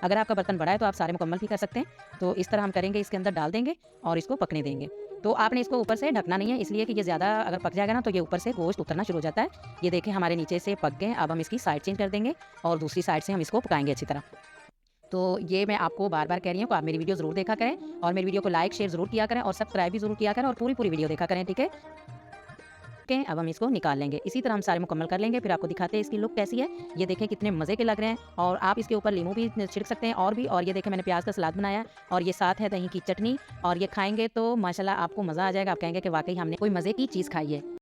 अगर आपका बर्तन बड़ा है तो आप सारे मुकम्मल भी कर सकते हैं। तो इस तरह हम करेंगे, इसके अंदर डाल देंगे और इसको पकने देंगे। तो आपने इसको ऊपर से ढकना नहीं है, इसलिए कि ये ज़्यादा अगर पक जाएगा ना तो ये ऊपर से गोश्त उतरना शुरू हो जाता है। ये देखें हमारे नीचे से पक गए। अब हम इसकी साइड चेंज कर देंगे और दूसरी साइड से हम इसको पकाएँगे अच्छी तरह। तो ये मैं आपको बार-बार कह रही हूँ कि आप मेरी वीडियो ज़रूर देखा करें और मेरी वीडियो को लाइक, शेयर ज़रूर किया करें और सब्सक्राइब भी ज़रूर किया करें और पूरी-पूरी वीडियो देखा करें, ठीक है? के अब हम इसको निकाल लेंगे। इसी तरह हम सारे मुकम्मल कर लेंगे, फिर आपको दिखाते हैं इसकी लुक कैसी है। ये देखें कितने मज़े के लग रहे हैं और आप इसके ऊपर नींबू भी छिड़क सकते हैं और भी। और ये देखें मैंने प्याज़ का सलाद बनाया है और ये साथ है दही की चटनी और ये खाएँगे तो माशाल्लाह आपको मज़ा आ जाएगा। आप कहेंगे कि वाक़ई हमने कोई मज़े की चीज़ खाई है।